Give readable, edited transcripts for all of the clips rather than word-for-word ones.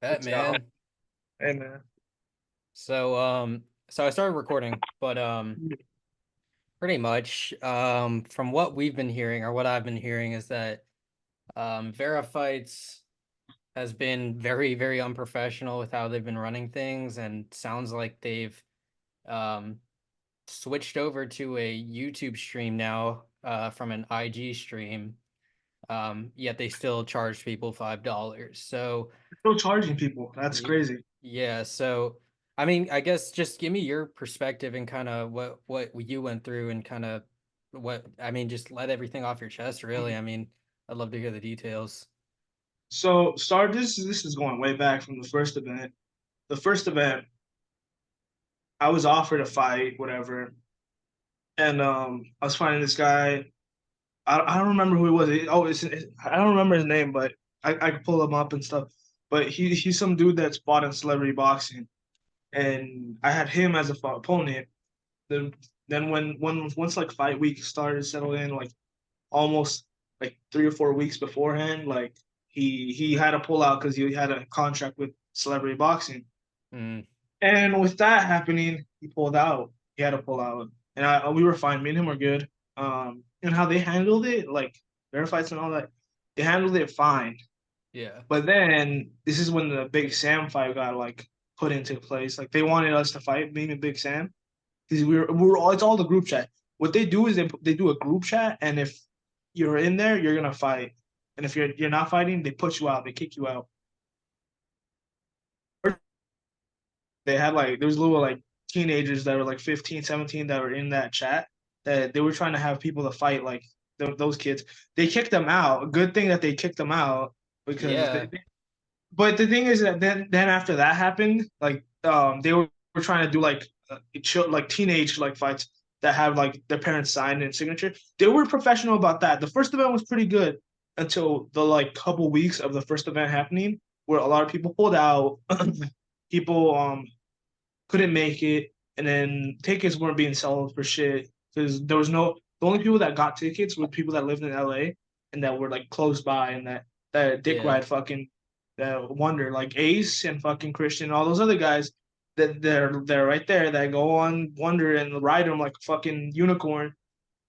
Bet, Let's go. man. Hey, man. So I started recording, but pretty much from what we've been hearing or what I've been hearing is that Verifights has been very, very unprofessional with how they've been running things, and sounds like they've um switched over to a YouTube stream now from an IG stream. Yet they still charge people $5. So Still charging people. That's Ye- crazy. Yeah, so I mean, I guess just give me your perspective and kind of what you went through and kind of what I mean, just let everything off your chest, really. I mean, I'd love to hear the details. So, start this is going way back from the first event. The first event, I was offered a fight, whatever, and I was fighting this guy. I don't remember who he was. I don't remember his name, but I could pull him up and stuff. But he's some dude that's fought in celebrity boxing, and I had him as a opponent. Then then once like fight week started settled in, like almost like 3 or 4 weeks beforehand, like he had to pull out because he had a contract with celebrity boxing. Mm, And with that happening, he pulled out. He had to pull out, and we were fine. Me and him were good. And how they handled it, like bear fights and all that, they handled it fine. yeah, But then this is when the Big Sam fight got like put into place. Like they wanted us to fight me and Big Sam because we were all it's all the group chat. What they do is they do a group chat, and if you're in there, you're gonna fight, and if you're not fighting, they put you out, they kick you out. They had like there was little like teenagers that were like 15, 17 that were in that chat that they were trying to have people to fight like those kids. They kicked them out. Good thing that they kicked them out because yeah, but the thing is that then after that happened, like they were trying to do like like teenage like fights that have like their parents sign and signature. They were professional about that. The first event was pretty good until the like couple weeks of the first event happening, where a lot of people pulled out. People couldn't make it, and then tickets weren't being sold for shit because there was no. The only people that got tickets were people that lived in LA and that were like close by, and that dick yeah, ride fucking that Wonder like Ace and fucking Christian, all those other guys that they're right there that go on Wonder and ride them like a fucking unicorn.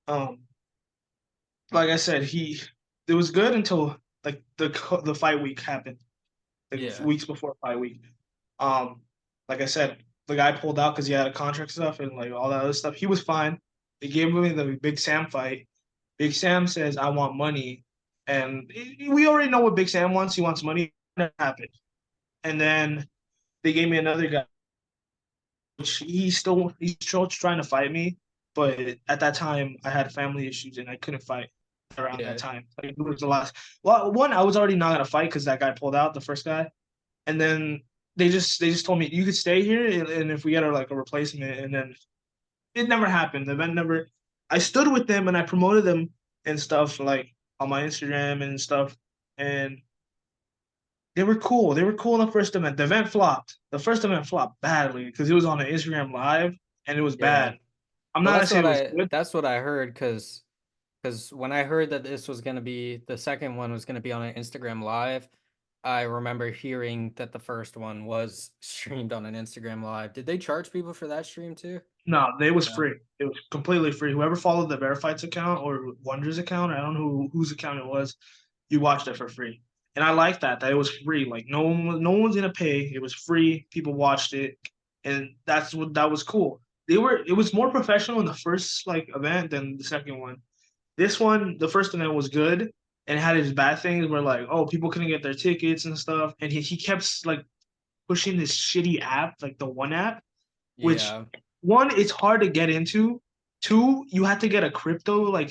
Um, like I said, it was good until like the fight week happened, like yeah, weeks before fight week. Um, like I said, the guy pulled out because he had a contract stuff and like all that other stuff. He was fine. They gave me the Big Sam fight. Big Sam says, "I want money," and we already know what Big Sam wants. He wants money. That happened, and then they gave me another guy, which he's still trying to fight me, but at that time I had family issues and I couldn't fight around that yeah, time. Like it was the last. Well, one I was already not gonna fight because that guy pulled out the first guy, and then they just told me you could stay here and if we get like a replacement, and then it never happened. The event never. I stood with them and I promoted them and stuff like on my Instagram and stuff, and they were cool. They were cool in the first event. The event flopped. The first event flopped badly because it was on an Instagram live and it was yeah. bad. I'm Well, not gonna say it was good. that's what I heard because when I heard that this was gonna be the second one was gonna be on an Instagram live, I remember hearing that the first one was streamed on an Instagram live. Did they charge people for that stream too? No, it was No. free. It was completely free. Whoever followed the Verifights account or Wonder's account, I don't know whose account it was, you watched it for free. And I like that it was free. Like no one's gonna pay. It was free. People watched it, and that was cool. It was more professional in the first like event than the second one. This one, the first event was good and it had its bad things where like, oh, people couldn't get their tickets and stuff. And he kept like pushing this shitty app, like the one app, which Yeah. one, it's hard to get into. Two, you have to get a crypto like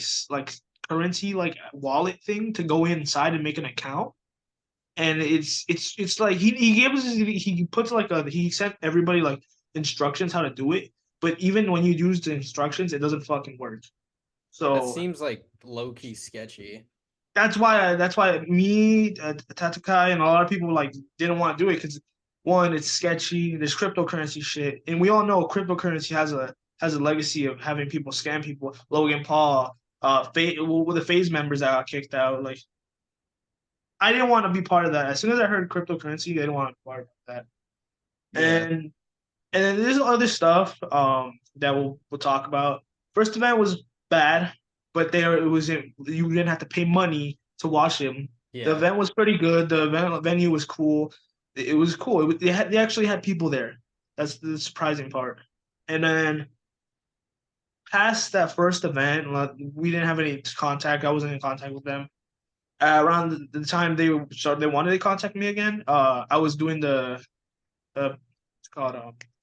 currency like wallet thing to go inside and make an account. And it's like he gave us he puts like a he sent everybody like instructions how to do it. But even when you use the instructions, it doesn't fucking work. That So seems like low key sketchy. that's why me, Tatakai, and a lot of people like didn't want to do it because one, it's sketchy. There's cryptocurrency shit, and we all know cryptocurrency has a legacy of having people scam people. Logan Paul, with the phase members that got kicked out. Like I didn't want to be part of that. As soon as I heard cryptocurrency, I didn't want to be part of that. Yeah. And then there's other stuff that we'll talk about. First event was bad, but there it was you didn't have to pay money to watch him. The Yeah. event was pretty good. The event venue was cool. It was cool. They actually had people there. That's the surprising part. And then past that first event, like, we didn't have any contact. I wasn't in contact with them. Around the time they wanted to contact me again, I was doing it's called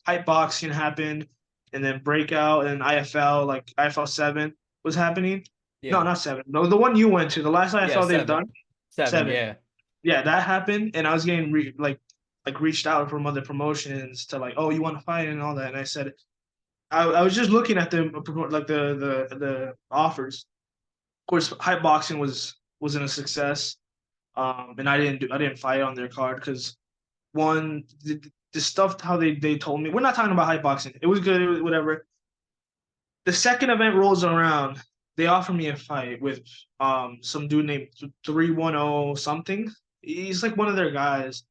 hype boxing happened, and then breakout and IFL like IFL 7 was happening. No, Yeah. not 7. No, the one you went to, the last Yeah. IFL they've 7. done, 7. 7. Yeah. Yeah, that happened, and I was getting like reached out from other promotions to like, oh, you want to fight and all that, and I said I was just looking at them like the offers. Of course, hype boxing wasn't a success, and I didn't fight on their card because one the stuff how they told me, we're not talking about hype boxing. It was good, it was whatever. The second event rolls around, they offer me a fight with some dude named 310 something. He's like one of their guys.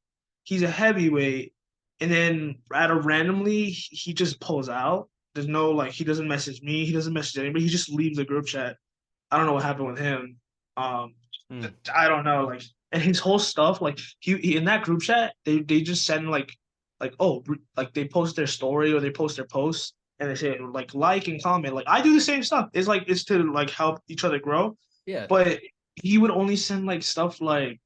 He's a heavyweight, and then out of randomly he just pulls out. There's no like he doesn't message me, he doesn't message anybody. He just leaves the group chat. I don't know what happened with him. Um, Hmm. I don't know. Like, and his whole stuff, like he in that group chat, they just send like oh like they post their story or they post their posts and they say like and comment. Like I do the same stuff. It's like it's to like help each other grow. Yeah. But he would only send like stuff like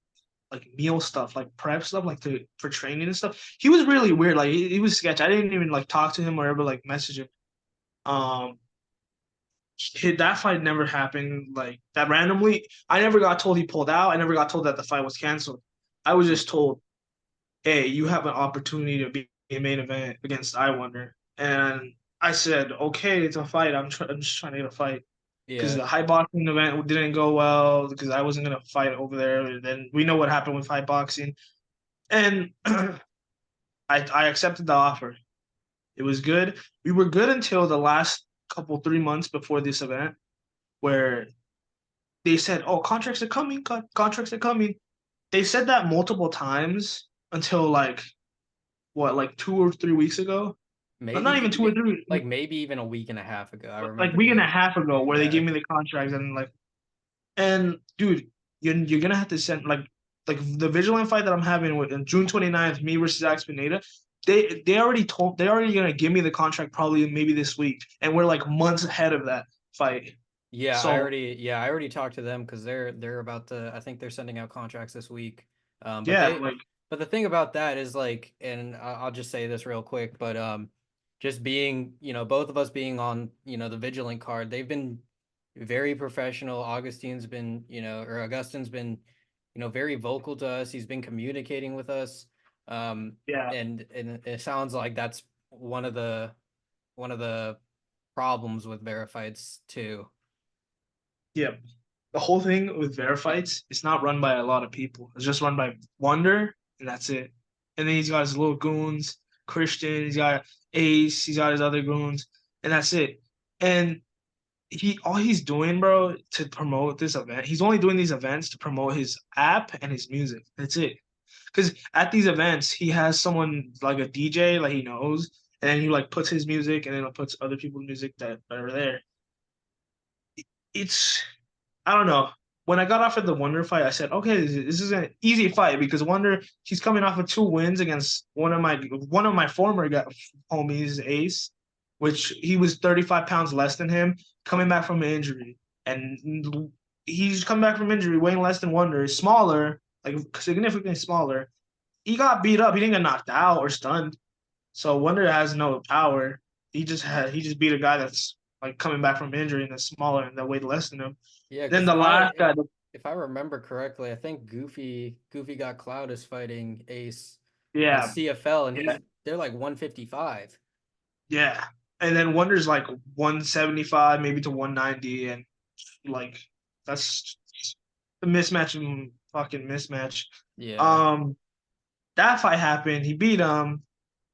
meal stuff, like prep stuff, like to for training and stuff. He was really weird. Like he was sketch. I didn't even like talk to him or ever like message him. Um, that fight never happened like that randomly. I never got told he pulled out. I never got told that the fight was canceled. I was just told, hey, you have an opportunity to be a main event against IIIWunder. And I said, okay, it's a fight. I'm just trying to get a fight because Yeah. the high boxing event didn't go well because I wasn't gonna fight over there. And then we know what happened with high boxing, and I accepted the offer. It was good. We were good until the last couple 3 months before this event, where they said, "Oh, contracts are coming. Contracts are coming." They said that multiple times until like what, like 2 or 3 weeks ago. Not even two or three, Maybe even a week and a half ago. I like remember week and a hearing. half ago, where they Yeah. gave me the contracts and like, and dude, you're gonna have to send like the Vigilant fight that I'm having with on June 29th, me versus Ax Pineda. They're already gonna give me the contract probably maybe this week, and we're like months ahead of that fight. So I already talked to them because they're about to, I think they're sending out contracts this week. But yeah, they like but the thing about that is like, and I'll just say this real quick, but just being, both of us being on, the Vigilant card, they've been very professional. Augustine's been, very vocal to us. He's been communicating with us. yeah, And it sounds like that's one of the problems with Verifights too. yeah. The whole thing with Verifights, it's not run by a lot of people. It's just run by Wonder, and that's it. And then he's got his little goons, Christian. He's got Ace. He's got his other goons, and that's it. And all he's doing, bro, to promote this event, he's only doing these events to promote his app and his music. That's it. Because at these events, he has someone like a DJ, like he knows, and then he like puts his music, and then he puts other people's music that are there. It's I don't know. When I got offered the Wonder fight, I said, okay, this is an easy fight because Wonder, he's coming off of 2 wins against one of my former homies, Ace, which he was 35 pounds less than him, coming back from an injury. And he's come back from injury, weighing less than Wonder, is smaller, like significantly smaller. He got beat up. He didn't get knocked out or stunned. So Wonder has no power. He just beat a guy that's like coming back from injury and that's smaller and that weighed less than him. Yeah, Then because the if I last guy, if I remember correctly, I think Goofy got Cloud is fighting Ace on yeah, CFL, and yeah, they're like 155. yeah. And then Wonder's like 175, maybe to 190, and like that's the mismatch and fucking mismatch. Yeah, Um, that fight happened. He beat him.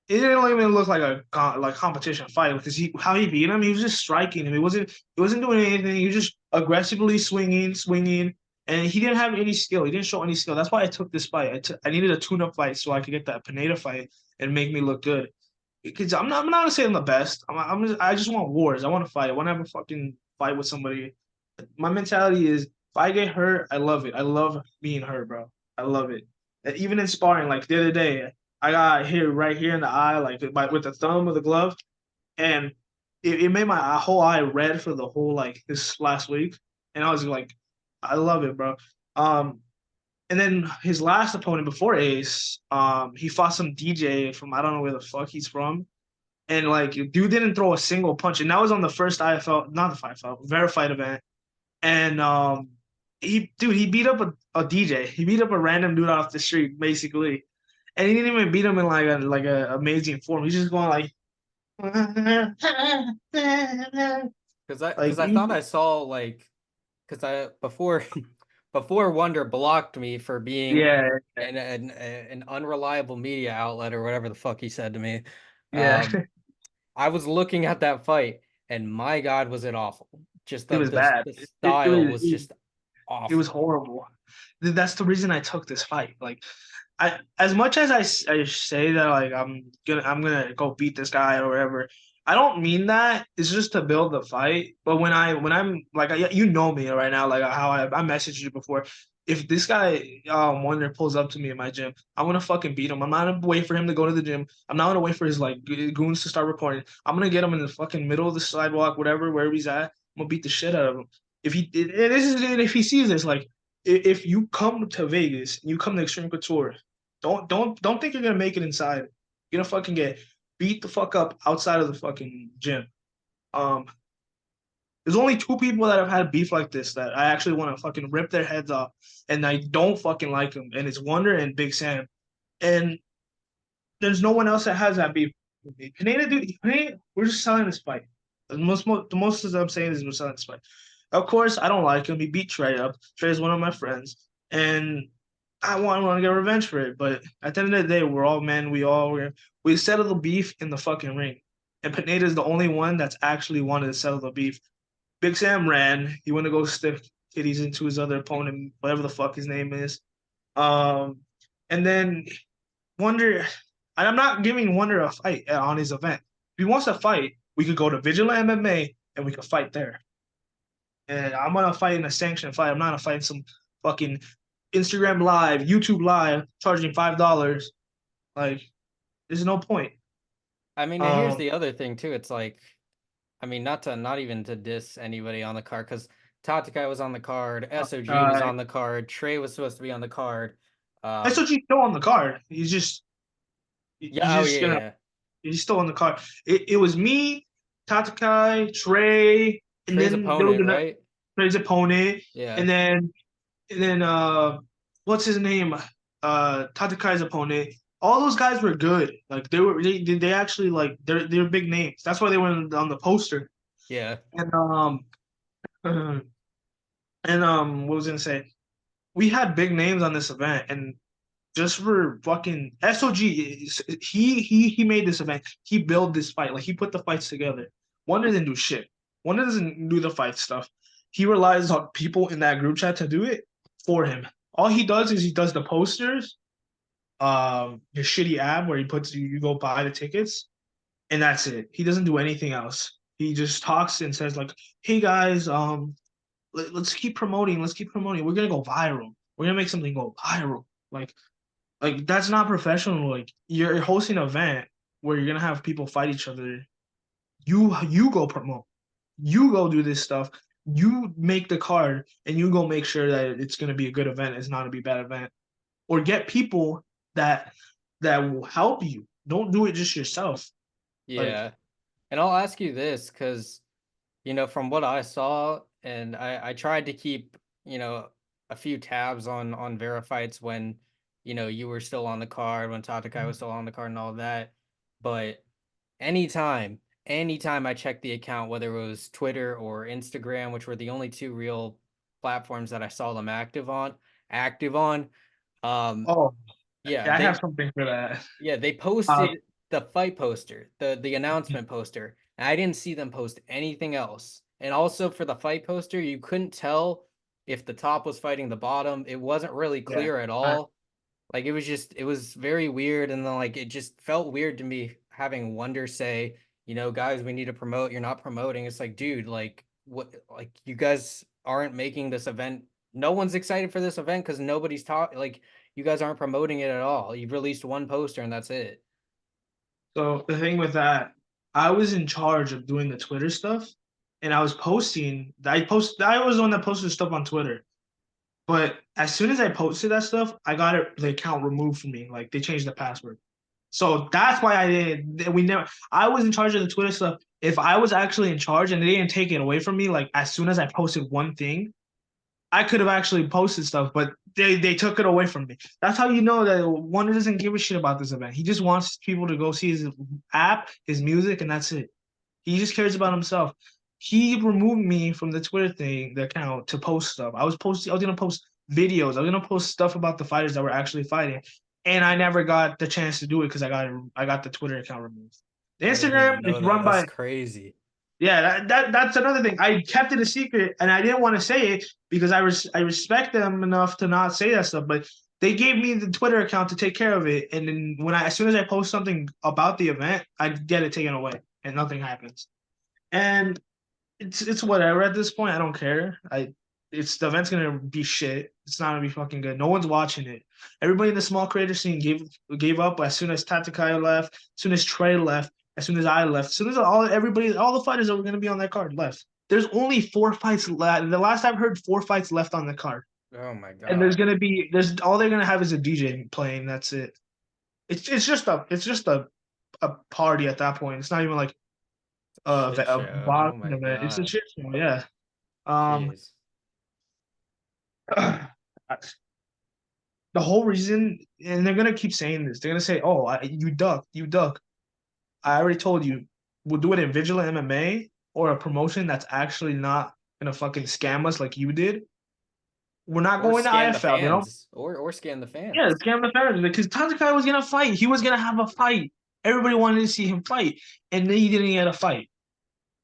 It didn't even look like a like competition fight because how he beat him, he was just striking him. He wasn't doing anything. He was just aggressively swinging. and he didn't have any skill. He didn't show any skill. That's why I took this fight. I needed a tune-up fight so I could get that Pineda fight and make me look good. Because I'm not gonna say I'm the best. I just want wars. I want to fight. I want to have a fucking fight with somebody. My mentality is if I get hurt, I love it. I love being hurt, bro. I love it. And even in sparring, like the other day, I got hit right here in the eye, like with the thumb of the glove, and it made my whole eye red for the whole like this last week. And I was like, I love it, bro. Um, and then his last opponent before Ace, he fought some DJ from I don't know where the fuck he's from. And like dude didn't throw a single punch. And that was on the first IFL, not the IFL, Verifight event. And he beat up a DJ. He beat up a random dude off the street, basically. And he didn't even beat him in like a amazing form. He's just going like Because I thought I saw like because I before before Wonder blocked me for being yeah, an unreliable media outlet or whatever the fuck he said to me. yeah. I was looking at that fight, and my God, was it awful! Just It was bad. the It style was was just it was awful. horrible. That's the reason I took this fight. Like I as much as I say that like I'm gonna go beat this guy or whatever, I don't mean that. It's just to build the fight. But when I'm like you know me right now, like how I messaged you before. If this guy Wonder pulls up to me in my gym, I'm gonna fucking beat him. I'm not gonna wait for him to go to the gym. I'm not gonna wait for his like goons to start recording. I'm gonna get him in the fucking middle of the sidewalk, whatever, wherever he's at. I'm gonna beat the shit out of him. If he and this is if he sees this, like if you come to Vegas and you come to Extreme Couture, don't think you're gonna make it inside. You're gonna fucking get beat the fuck up outside of the fucking gym. Um, there's only two people that have had beef like this that I actually want to fucking rip their heads off, and I don't fucking like them. And it's Wonder and Big Sam. And there's no one else that has that beef. Pineda, dude, Pineda, we're just selling this fight. The most I'm saying is we're selling this fight. Of course, I don't like him. He beat Trey up. Trey is one of my friends, and I want to get revenge for it. But at the end of the day, we're all men. We settle the beef in the fucking ring. And Pineda is the only one that's actually wanted to settle the beef. Big Sam ran. He went to go stick titties into his other opponent, whatever the fuck his name is. Um, and then Wonder, and I'm not giving Wonder a fight on his event. If he wants to fight, we could go to Vigilant MMA and we could fight there. And I'm gonna fight in a sanctioned fight. I'm not gonna fight in some fucking Instagram Live, YouTube Live, charging $5. Like, there's no point. I mean, and here's Um, the other thing too. It's like, I mean, not even to diss anybody on the card, because Tatakai was on the card, SOG was uh, on the card, Trey was supposed to be on the card. SOG's still on the card. He's Yeah, oh just yeah, gonna yeah. he's still on the card. It was me, Tatakai, Trey, and Trey's then there was opponent, right? Trey's opponent, Yeah, and then what's his name? Tatakai's opponent. All those guys were good. Like they actually like they're big names. That's why they were on the poster. yeah. And what was I gonna say? We had big names on this event, and just for fucking SOG, he made this event. He built this fight. Like he put the fights together. Wonder didn't do shit. Wonder doesn't do the fight stuff. He relies on people in that group chat to do it for him. All he does is he does the posters, his shitty app where he puts you go buy the tickets, and that's it. He doesn't do anything else. He just talks and says like, "Hey guys, let's keep promoting. Let's keep promoting. We're gonna go viral. We're gonna make something go viral." Like that's not professional. Like you're hosting an event where you're gonna have people fight each other. You go promote. You go do this stuff. You make the card and you go make sure that it's gonna be a good event. It's not gonna be a bad event. Or get people that that will help you. Don't do it just yourself. Like Yeah. And I'll ask you this, because, from what I saw, and I tried to keep, a few tabs on Verifights when, you were still on the card, when Tatakai was still on the card and all that. But anytime I checked the account, whether it was Twitter or Instagram, which were the only two real platforms that I saw them active on, um, oh yeah, yeah, I have something for that. they Um, posted the fight poster, the announcement poster. And I didn't see them post anything else. And also for the fight poster, you couldn't tell if the top was fighting the bottom. It wasn't really Yeah. clear at all. Like it was very weird, and then like it just felt weird to me having Wonder say, guys, we need to promote. You're not promoting. It's like, dude, like what? Like you guys aren't making this event. No one's excited for this event because nobody's talking. Like you guys aren't promoting it at all. You've released one poster and that's it. So the thing with that, I was in charge of doing the Twitter stuff, and I was posting. I was the one that posted stuff on Twitter. But as soon as I posted that stuff, I got the account removed from me. Like they changed the password. So that's why I didn't. We never. I was in charge of the Twitter stuff. If I was actually in charge and they didn't take it away from me, like as soon as I posted one thing, I could have actually posted stuff, but they took it away from me. That's how you know that Wonder doesn't give a shit about this event. He just wants people to go see his app, his music, and that's it. He just cares about himself. He removed me from the Twitter thing, the account, to post stuff. I was gonna post videos. I was gonna post stuff about the fighters that were actually fighting, and I never got the chance to do it because I got the Twitter account removed. The I didn't Instagram even is know that. run That's by crazy. yeah, that's another thing. I kept it a secret, and I didn't want to say it because I respect them enough to not say that stuff. But they gave me the Twitter account to take care of it, and then as soon as I post something about the event, I get it taken away, and nothing happens. And it's whatever at this point. I don't care. It's the event's gonna be shit. It's not gonna be fucking good. No one's watching it. Everybody in the small creator scene gave up as soon as Tatakai left, as soon as Trey left, as soon as I left, as soon as all the fighters that were gonna be on that card left. There's only 4 fights left. The last I've heard, 4 fights left on the card, Oh my and god. there's all they're gonna have is a DJ playing. That's it. It's just a party at that point. It's not even like Shit a show. Oh boxing my event. It's a god. shit show. Yeah. Um, Jeez. the whole reason, and they're gonna keep saying this. They're gonna say, "Oh, you duck, you duck." I already told you, we'll do it in Vigilant MMA or a promotion that's actually not gonna fucking scam us like you did. We're not Or going to scam the IFL. They don't. fans. Or scam the Yeah, fans. scam the fans because Tanjakai was gonna fight. He was gonna have a fight. Everybody wanted to see him fight, and then he didn't get a fight.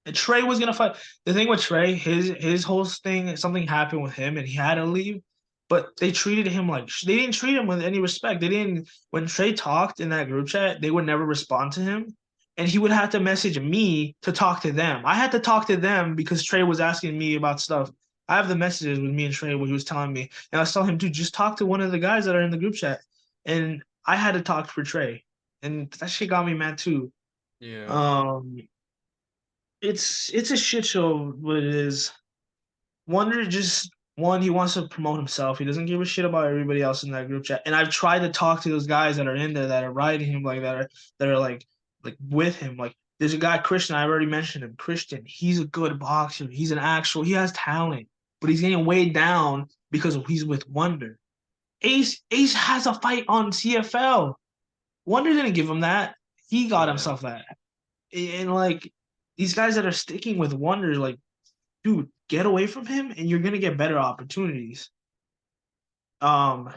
And Trey was gonna fight. The thing with Trey, his whole thing, something happened with him, and he had to leave. But they treated him like they didn't treat him with any respect. They didn't. When Trey talked in that group chat, they would never respond to him, and he would have to message me to talk to them. I had to talk to them because Trey was asking me about stuff. I have the messages with me and Trey where he was telling me, and I was telling him, dude, just talk to one of the guys that are in the group chat. And I had to talk for Trey, and that shit got me mad too. Yeah. Um, it's a shit show what it is. Wonder just one, he wants to promote himself. He doesn't give a shit about everybody else in that group chat. And I've tried to talk to those guys that are in there that are riding him like that are like with him. Like there's a guy, Christian, I've already mentioned him. Christian, he's a good boxer. He has talent, but he's getting weighed down because he's with Wonder. Ace has a fight on CFL. Wonder didn't give him that. He got Yeah. himself that. And like these guys that are sticking with Wonder, like, dude, get away from him and you're gonna get better opportunities. Um,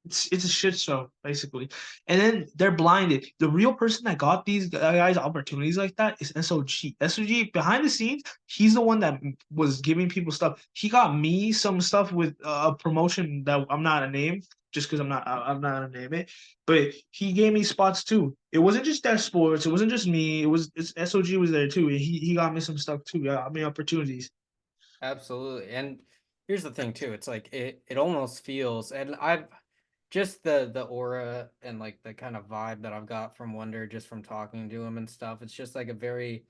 it's a shit show basically, and then they're blinded. The real person that got these guys opportunities like that is SOG. SOG behind the scenes, he's the one that was giving people stuff. He got me some stuff with a promotion that I'm not a name, just because I'm not gonna name it. But he gave me spots too. It wasn't just that sports. It wasn't just me. SOG was there too. He got me some stuff too. Got me opportunities. Absolutely. And here's the thing too. It's like it almost feels, and I've just the aura and like the kind of vibe that I've got from Wonder just from talking to him and stuff. It's just like a very,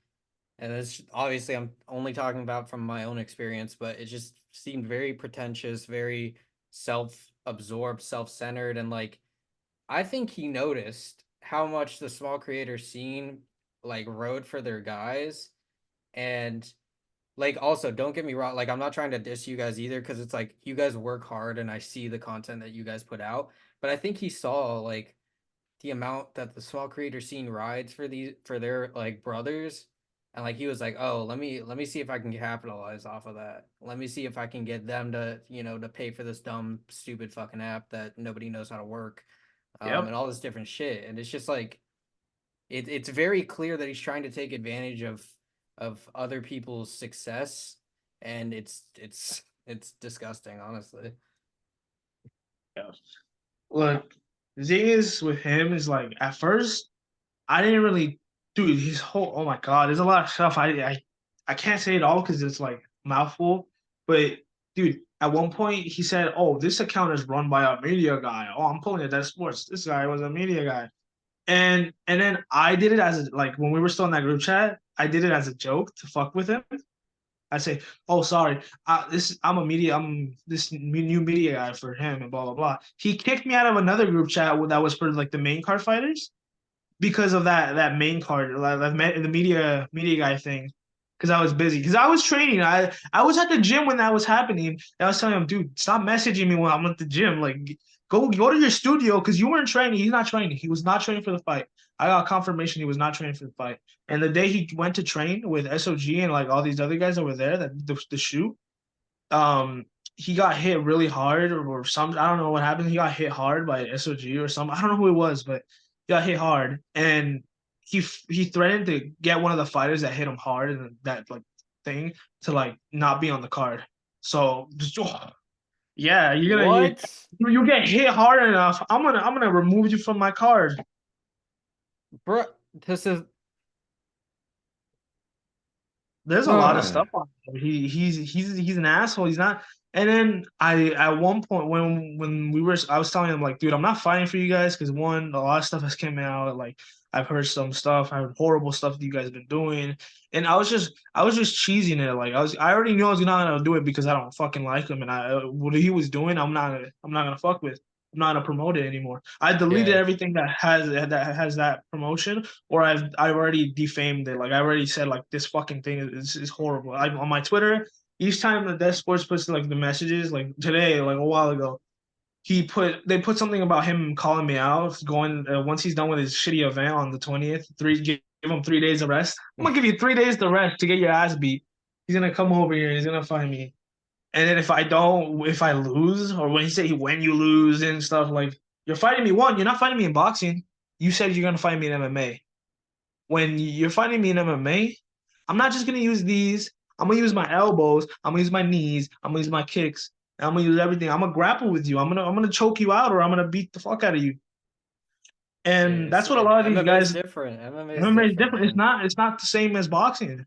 and it's obviously I'm only talking about from my own experience, but it just seemed very pretentious, very self-absorbed, self-centered, and like I think he noticed how much the small creator scene like rode for their guys. And like also don't get me wrong, like I'm not trying to diss you guys either, because it's like you guys work hard and I see the content that you guys put out. But I think he saw like the amount that the small creator scene rides for their like brothers, and like he was like, oh, let me see if I can capitalize off of that. Let me see if I can get them to, to pay for this dumb stupid fucking app that nobody knows how to work, Yep. and all this different shit. And it's just like it's very clear that he's trying to take advantage of other people's success, and it's It's disgusting, honestly. Yeah. Look, the thing is with him is like at first I didn't really, dude. His whole, oh my god, there's a lot of stuff I can't say it all because it's like mouthful. But dude, at one point he said, "Oh, this account is run by a media guy. Oh, I'm pulling it. That's sports. This guy was a media guy." And then I did it as a, like when we were still in that group chat, I did it as a joke to fuck with him. I say, "Oh, sorry, I'm a media, I'm this new media guy for him," and blah blah blah. He kicked me out of another group chat that was for like the main card fighters because of that main card, the media guy thing. Because I was busy. Because I was training. I was at the gym when that was happening. And I was telling him, dude, stop messaging me when I'm at the gym. Like, go to your studio because you weren't training. He's not training. He was not training for the fight. I got confirmation he was not training for the fight. And the day he went to train with SOG and like all these other guys that were there, that the shoot, um, he got hit really hard or some. I don't know what happened. He got hit hard by SOG or some. I don't know who it was, but he got hit hard, and he threatened to get one of the fighters that hit him hard and that like thing to like not be on the card. So yeah, What? you get hit hard enough. I'm gonna remove you from my card. Bro, this is There's a lot of stuff on him. He's an asshole. He's not. And then I at one point when we were I was telling him like, dude, I'm not fighting for you guys because one, a lot of stuff has come out. Like I've heard some stuff, I heard horrible stuff that you guys have been doing, and I was just cheesing it. Like I already knew I was not gonna do it because I don't fucking like him, and what he was doing, I'm not gonna fuck with. I'm not gonna promote it anymore. I deleted yeah. everything that has that promotion or I've already defamed it. Like I already said, like this fucking thing is horrible. I on my Twitter, each time the Death Sports puts like the messages, like today, like a while ago, they put something about him calling me out, going once he's done with his shitty event on the 20th, give him 3 days of rest. I'm gonna give you 3 days to rest to get your ass beat. He's gonna come over here. He's gonna find me. And then if I lose, or when you lose and stuff, like you're fighting me you're not fighting me in boxing. You said you're gonna fight me in MMA. When you're fighting me in MMA, I'm not just gonna use these. I'm gonna use my elbows. I'm gonna use my knees. I'm gonna use my kicks. I'm gonna use everything. I'm gonna grapple with you. I'm gonna choke you out, or I'm gonna beat the fuck out of you. Yeah, And that's what a lot of these MMA is guys. different. MMA is MMA is different, different. It's man. not. It's not the same as boxing.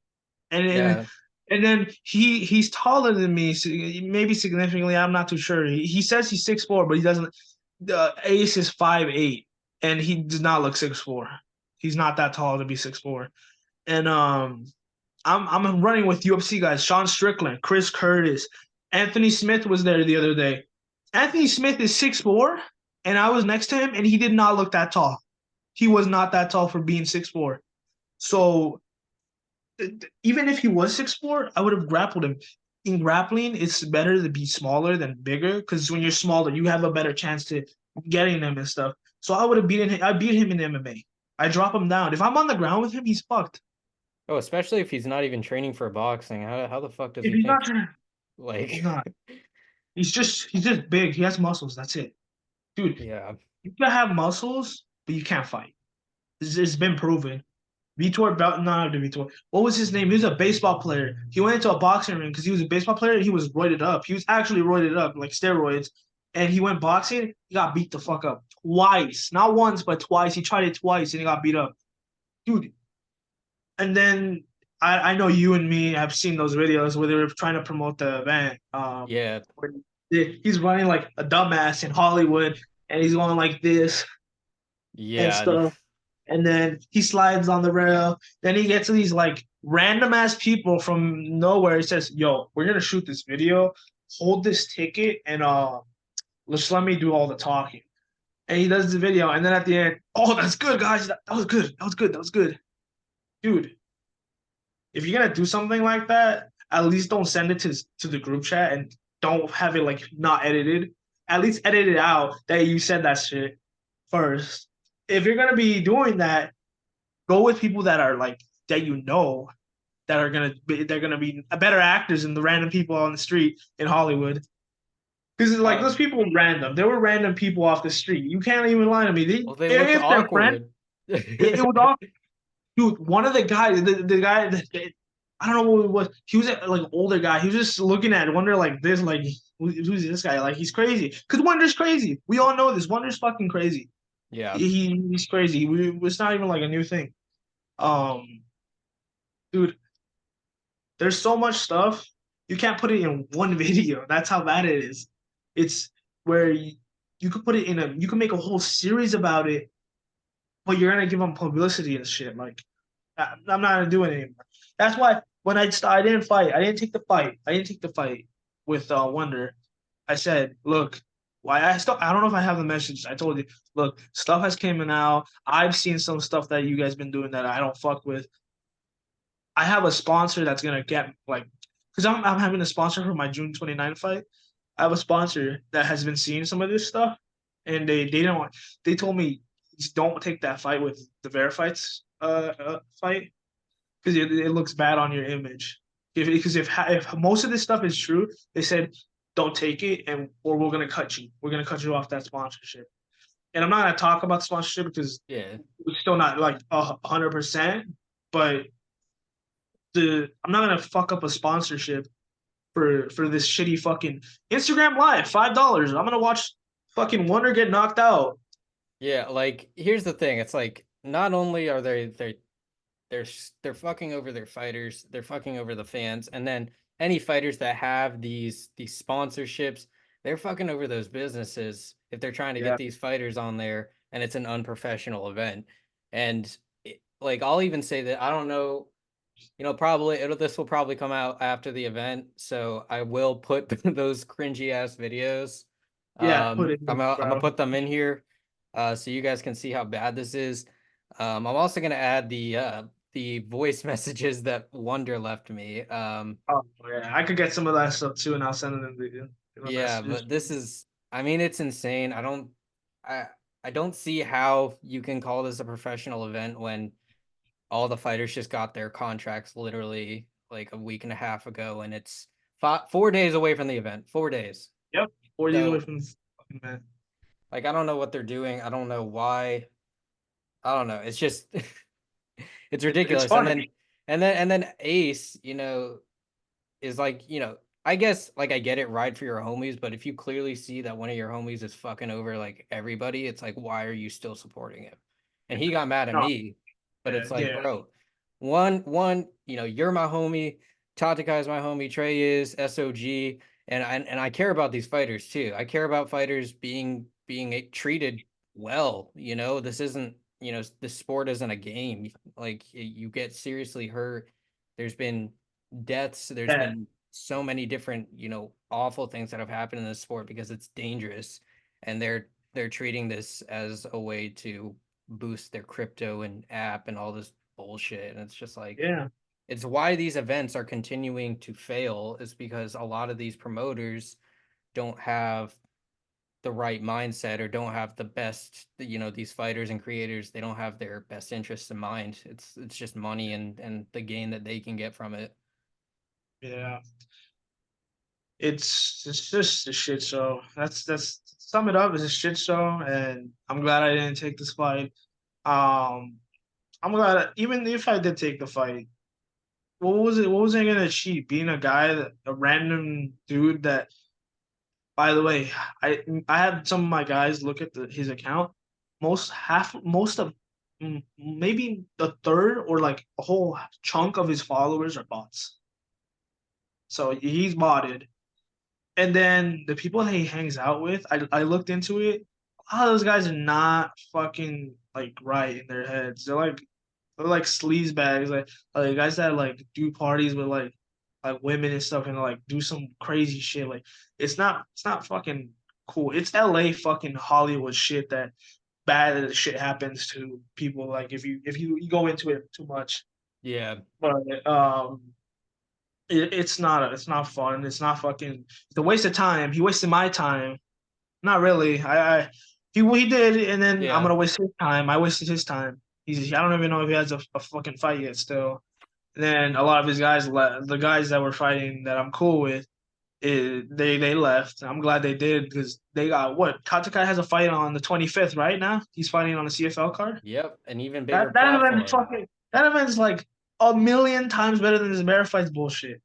And then Yeah. and then he's taller than me, maybe significantly. I'm not too sure. He says he's 6'4", but he doesn't. The Ace is 5'8", and he does not look 6'4". He's not that tall to be 6'4". And I'm running with UFC guys: Sean Strickland, Chris Curtis, Anthony Smith was there the other day. Anthony Smith is 6'4", and I was next to him, and he did not look that tall. He was not that tall for being 6'4". So even if he was 6'4", I would have grappled him. In grappling, it's better to be smaller than bigger because when you're smaller, you have a better chance to getting him and stuff. So I would have beaten him. I beat him in MMA. I drop him down. If I'm on the ground with him, he's fucked. Oh, especially if he's not even training for boxing. How the fuck does If he he's not think trying, he's like not. He's just big. He has muscles. That's it, dude. yeah. You can have muscles, but you can't fight. It's been proven. Vitor Belt, not Vitor. What was his name? He was a baseball player. He went into a boxing ring because he was a baseball player. He was roided up. He was actually roided up, like steroids. And he went boxing. He got beat the fuck up twice, not once, but twice. He tried it twice and he got beat up, dude. And then I know you and me have seen those videos where they were trying to promote the event. Yeah. He's running like a dumbass in Hollywood, and he's going like this and Yeah. stuff. And then he slides on the rail. Then he gets these like random ass people from nowhere. He says, "Yo, we're gonna shoot this video. Hold this ticket and let's let me do all the talking." And he does the video, and then at the end, "Oh, that's good, guys. That was good. That was good. That was good, dude." If you're gonna do something like that, at least don't send it to the group chat and don't have it like not edited. At least edit it out that you said that shit first. If you're gonna be doing that, go with people that are like that that are gonna be better actors than the random people on the street in Hollywood. Because like those Um people were random. They were random people off the street. You can't even lie to me. well, they looked If they're friends, awkward. it was all dude. One of the guys, the guy, I don't know what it was. He was like an older guy. He was just looking at Wonder like this, like who's this guy? Like he's crazy. Cause Wonder's crazy. We all know this. Wonder's fucking crazy. Yeah. He's crazy. It's not even like a new thing. Um, dude, there's so much stuff. You can't put it in one video. That's how bad it is. It's where you could put it in a you can make a whole series about it, but you're gonna give them publicity and shit. Like I'm not gonna do it anymore. That's why when I didn't fight. I didn't take the fight. I didn't take the fight with Wonder. I said, look, why I don't know if I have the message. I told you, look, stuff has came in out. I've seen some stuff that you guys been doing that I don't fuck with. I have a sponsor that's gonna get like because I'm having a sponsor for my June 29th fight. I have a sponsor that has been seeing some of this stuff, and they don't want. They told me don't take that fight with the Verifights fight because it looks bad on your image. If most of this stuff is true, they said don't take it and or we're gonna cut you. We're gonna cut you off that sponsorship. And I'm not gonna talk about the sponsorship because Yeah. it's still not like 100%. But I'm not gonna fuck up a sponsorship for this shitty fucking Instagram Live, $5. I'm gonna watch fucking Wonder get knocked out. Yeah, like here's the thing. It's like not only are they're they're fucking over their fighters, they're fucking over the fans, and then any fighters that have these sponsorships, they're fucking over those businesses if they're trying to get Yeah, these fighters on there and it's an unprofessional event. And like I'll even say that I don't know, probably this will probably come out after the event, so I will put those cringy ass videos. yeah, put it in, I'm gonna bro. put them in here, so you guys can see how bad this is. I'm also gonna add the voice messages that Wonder left me. Oh yeah, I could get some of that stuff too, and I'll send it in the Yeah, messages. but this is, I mean, it's insane. I I don't see how you can call this a professional event when all the fighters just got their contracts literally like a week and a half ago, and it's 4 days away from the event. 4 days. Yep, 40 away So, from the fucking man. like, I don't know what they're doing. I don't know why. I don't know. It's just, it's It's ridiculous. funny. And then Ace, is like, I guess like I get it, ride for your homies, but if you clearly see that one of your homies is fucking over like everybody, it's like, why are you still supporting him? And he got mad at No, me, but yeah, it's like, yeah, bro, you're my homie, Tatakai is my homie, Trey is, SOG, and I care about these fighters too. I care about fighters being treated well. This isn't, this sport isn't a game. Like you get seriously hurt. There's been deaths. There's yeah, been so many different, awful things that have happened in this sport because it's dangerous, and they're treating this as a way to boost their crypto and app and all this bullshit. And it's just like yeah, it's why these events are continuing to fail is because a lot of these promoters don't have the right mindset or don't have the best, these fighters and creators, they don't have their best interests in mind. It's just money and the gain that they can get from it. yeah. It's just a shit show. That's sum it up. It's a shit show, and I'm glad I didn't take this fight. Um, I'm glad even if I did take the fight, what was it? What was I gonna achieve? Being a guy that a random dude that. By the way, I had some of my guys look at his account. Most of maybe the third or like a whole chunk of his followers are bots. So he's botted. And then the people that he hangs out with, I looked into it. A lot of those guys are not fucking like right in their heads. They're like sleaze bags, like guys that like do parties with like women and stuff and like do some crazy shit. Like it's not fucking cool. It's LA fucking Hollywood shit that bad shit happens to people. Like if you go into it too much. Yeah. But it's not fun. It's not fucking. It's a waste of time. He wasted my time. Not really. He did, and then I'm Yeah. gonna waste his time. I wasted his time. I don't even know if he has a fucking fight yet still. And then a lot of his guys the guys that were fighting that I'm cool with, they left. I'm glad they did because they got what Tatakai has a fight on the 25th right now. He's fighting on the CFL card. Yep. An even That bigger that event is platform. fucking. That event's like. a million times better than this Verifights bullshit.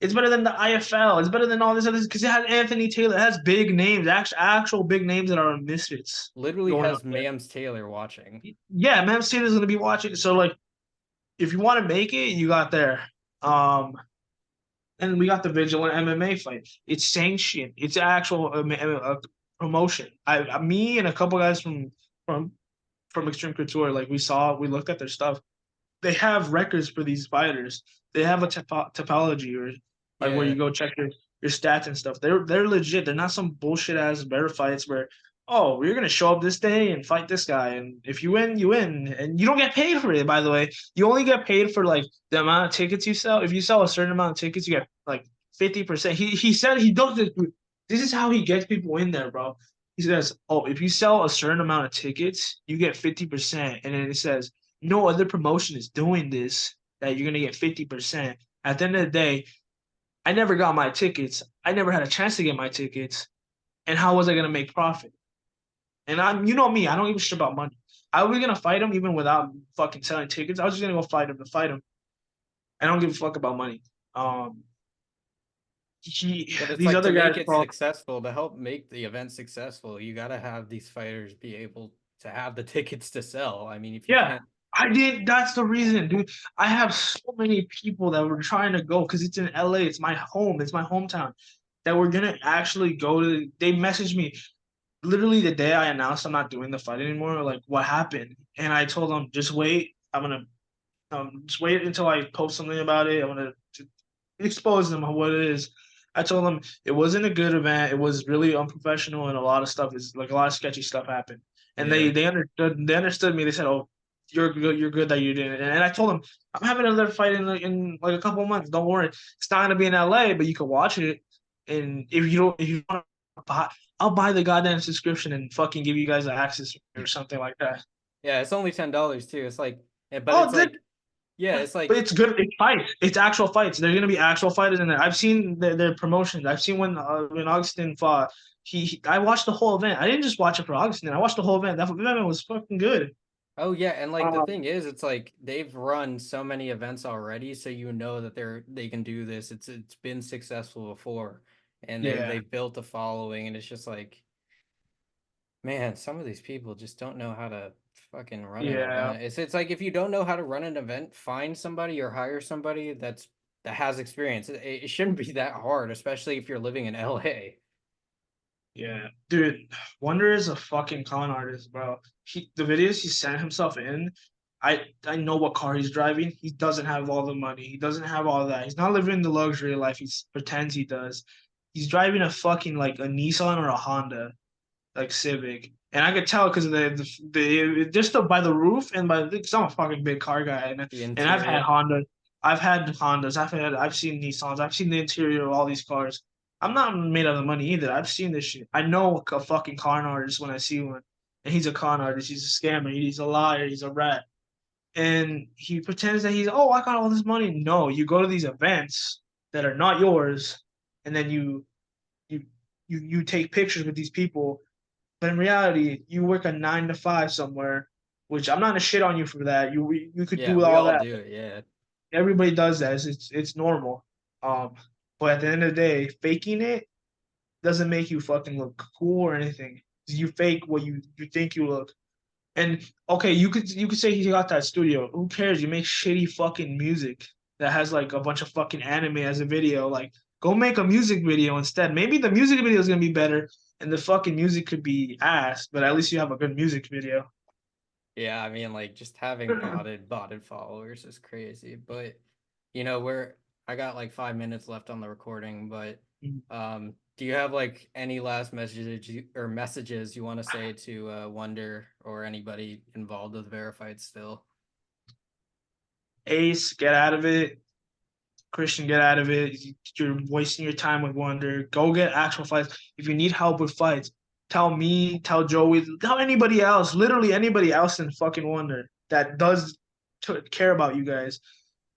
It's better than the IFL. It's better than all this other because it has Anthony Taylor. It has big names, actual big names that are misfits Literally going has up there. Mams Taylor watching. Yeah, Man Taylor's gonna be watching. So like, if you want to make it, you got there. Um, and we got the Vigilant MMA fight. It's sanctioned. It's actual promotion. Me and a couple guys from from Extreme Couture, like we looked at their stuff. They have records for these fighters. They have a topology or like where Yeah, you go check your stats and stuff. They're legit. They're not some bullshit ass better fights where oh we're gonna show up this day and fight this guy and if you win you win and you don't get paid for it. By the way, you only get paid for like the amount of tickets you sell. If you sell a certain amount of tickets, you get like 50%. He said he does this. This is how he gets people in there, bro. He says, "Oh, if you sell a certain amount of tickets, you get 50%." And then it says, no other promotion is doing this, that you're gonna get 50%. At the end of the day, I never got my tickets. I never had a chance to get my tickets. And how was I gonna make profit? And I'm you know me, I don't give a shit about money. I was gonna fight him even without fucking selling tickets. I was just gonna go fight him to fight him. I don't give a fuck about money. Um but it's these like to other guys make it call successful, to help make the event successful, you got to have these fighters be able to have the tickets to sell. I mean, if you yeah, can't, I did. That's the reason, dude. I have so many people that were trying to go because it's in LA. It's my home. It's my hometown. That were gonna actually go to. They messaged me literally the day I announced I'm not doing the fight anymore. Like, what happened? And I told them, just wait. I'm gonna just wait until I post something about it. I'm gonna expose them on what it is. I told them it wasn't a good event. It was really unprofessional, and a lot of stuff is like a lot of sketchy stuff happened. And yeah, they understood. They understood me. They said, "Oh, you're good. You're good that you didn't." And I told them I'm having another fight in like a couple of months. Don't worry. It's not gonna be in LA, but you can watch it. And if you want to buy, I'll buy the goddamn subscription and fucking give you guys access or something like that. yeah, it's only $10 too. It's like, but Oh, it's then like, yeah, it's but like, it's good. It's fights. It's actual fights. There's gonna be actual fighters in there. I've seen their promotions. I've seen when Augustin fought. I watched the whole event. I didn't just watch it for Augustin. I watched the whole event. That event was fucking good. oh yeah, and like the Um, thing is, it's like they've run so many events already, so you know that they can do this. It's been successful before, and yeah, they've built a following, and it's just like, man, some of these people just don't know how to fucking run an yeah, event. It's like if you don't know how to run an event, find somebody or hire somebody that has experience. It shouldn't be that hard, especially if you're living in LA. yeah. Dude, Wonder is a fucking con artist, bro. The videos he sent himself in. I know what car he's driving. He doesn't have all the money. He doesn't have all that. He's not living the luxury life. He pretends he does. He's driving a fucking like a Nissan or a Honda like Civic, and I could tell because of the just by the roof and by because I'm a fucking big car guy, The and I've had interior. Honda, I've seen Nissans, I've seen the interior of all these cars. I'm not made of the money either. I've seen this shit. I know a fucking con artist when I see one, and he's a con artist. He's a scammer. He's a liar. He's a rat, and he pretends that he's I got all this money. No, you go to these events that are not yours, and then you you take pictures with these people but in reality, you work a 9 to 5 somewhere, which I'm not gonna shit on you for that. You could Yeah, do we all all that. do it. Yeah. Everybody does that. It's normal. Um, but at the end of the day, faking it doesn't make you fucking look cool or anything. You fake what you think you look. And okay, you could say he got that studio. Who cares? You make shitty fucking music that has like a bunch of fucking anime as a video. Like, go make a music video instead. Maybe the music video is gonna be better, and the fucking music could be ass. But at least you have a good music video. Yeah, I mean, like just having botted followers is crazy. But we're I got like 5 minutes left on the recording, but do you have like any last messages you want to say to Wonder or anybody involved with Verified still? Ace, get out of it. Christian, get out of it. You're wasting your time with Wonder. Go get actual fights. If you need help with fights, tell me, tell Joey, tell anybody else, literally anybody else in fucking Wonder that does care about you guys.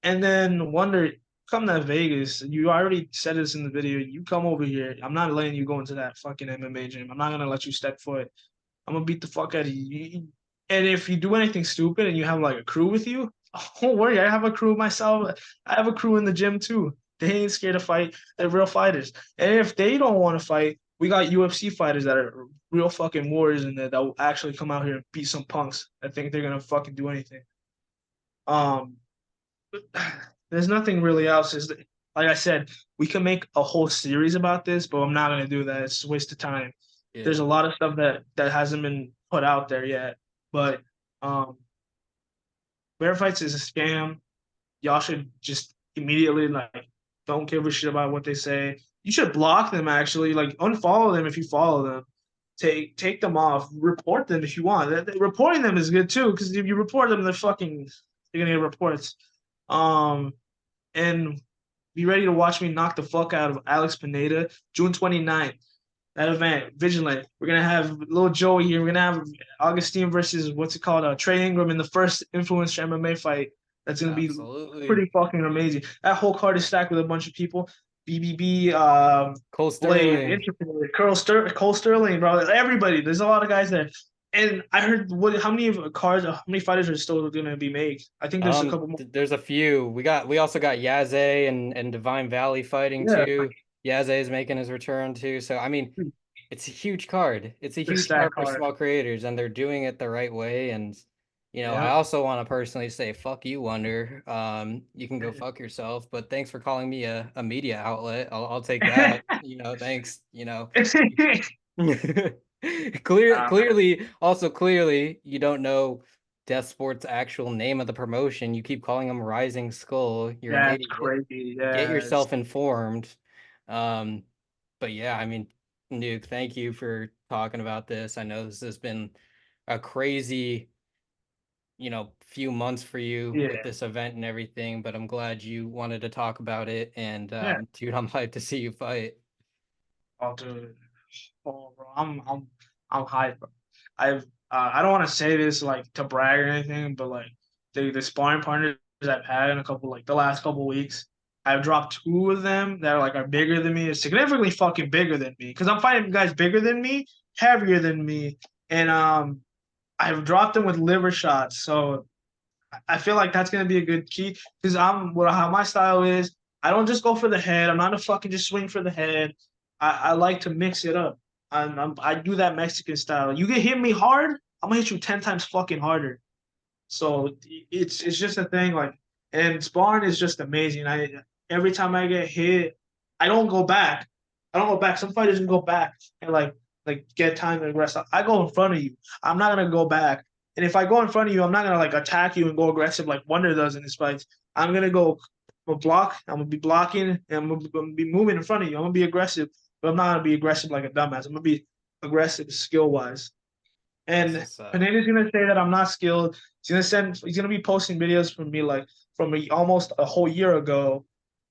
And then Wonder, come to Vegas. You already said this in the video. You come over here. I'm not letting you go into that fucking MMA gym. I'm not gonna let you step foot. I'm gonna beat the fuck out of you. And if you do anything stupid and you have like a crew with you, Don't worry, I have a crew myself. I have a crew in the gym too. They ain't scared to fight. They're real fighters. And if they don't want to fight, we got UFC fighters that are real fucking warriors in there that will actually come out here and beat some punks. I think they're gonna fucking do anything. Um, there's nothing really else. Is like I said, we can make a whole series about this, but I'm not gonna do that. It's a waste of time. There's Yeah, a lot of stuff that hasn't been put out there yet. But um, Verifights is a scam. Y'all should just immediately like don't give a shit about what they say. You should block them actually, like unfollow them if you follow them. Take them off. Report them if you want. Reporting them is good too because if you report them, they're gonna get reports. Um, and be ready to watch me knock the fuck out of Alex Pineda June 29th. That event, Vigilant. We're gonna have little Joey here. We're gonna have Augustine versus what's it called, Trey Ingram in the first influencer MMA fight. That's gonna be absolutely. pretty fucking amazing. That whole card is stacked with a bunch of people. BBB, Cole Blade, Sterling. Entrepreneur, Cole Sterling, bro. Everybody. There's a lot of guys there. And I heard how many of cards, how many fighters are still gonna be made? I think there's a couple more. There's a few. We also got Yaze and Divine Valley fighting Yeah, too. Yaze is making his return too. So I mean, it's a huge card. It's a the huge stack card for card. small creators, and they're doing it the right way. And I Yeah. also want to personally say, fuck you, Wonder. You can go fuck yourself. But thanks for calling me a media outlet. I'll take that. Thanks. Man. Clearly, you don't know Death Sport's actual name of the promotion. You keep calling them Rising Skull. You're an That's idiot. crazy. Get Yes. yourself informed. Um, but yeah, I mean, Nuke, thank you for talking about this. I know this has been a crazy, few months for you with Yeah. this event and everything, but I'm glad you wanted to talk about it. And Yeah. dude, I'm hyped to see you fight. Oh, dude. Oh, bro. I'm hyped. Bro. I don't want to say this like to brag or anything, but like the sparring partners I've had in a couple like the last couple weeks, I've dropped two of them that are bigger than me, significantly fucking bigger than me. Because I'm fighting guys bigger than me, heavier than me, and I've dropped them with liver shots. So I feel like that's gonna be a good key because how my style is. I don't just go for the head. I'm not a fucking just swing for the head. I like to mix it up. I do that Mexican style. You can hit me hard, I'm gonna hit you 10 times fucking harder. So it's just a thing like, and sparring is just amazing. I every time I get hit, I don't go back. I don't go back. Some fighters can go back and like get time to rest. I go in front of you. I'm not gonna go back. And if I go in front of you, I'm not gonna like attack you and go aggressive like Wonder does in his fights. I'm gonna go block. I'm gonna be blocking and I'm gonna be moving in front of you. I'm gonna be aggressive, but I'm not gonna be aggressive like a dumbass. I'm gonna be aggressive skill wise. That's And what's up. Pineda's gonna say that I'm not skilled. He's gonna be posting videos from me like from almost a whole year ago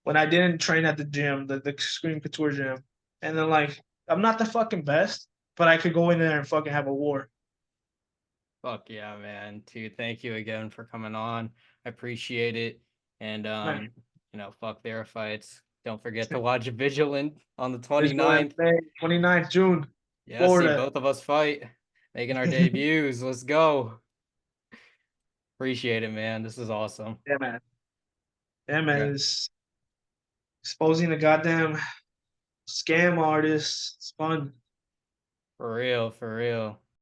when I didn't train at the gym, the Scream Couture gym. And then like I'm not the fucking best, but I could go in there and fucking have a war. Fuck yeah, man. Dude, thank you again for coming on. I appreciate it. And Man, fuck Verifights. Don't forget to watch Vigilant on the this will 29th. 29th June, Yeah, see Florida. both of us fight. Making our debuts. Let's go. Appreciate it, man. This is awesome. Yeah, man. Yeah, man. Okay. It's exposing the goddamn scam artists. It's fun. For real, for real.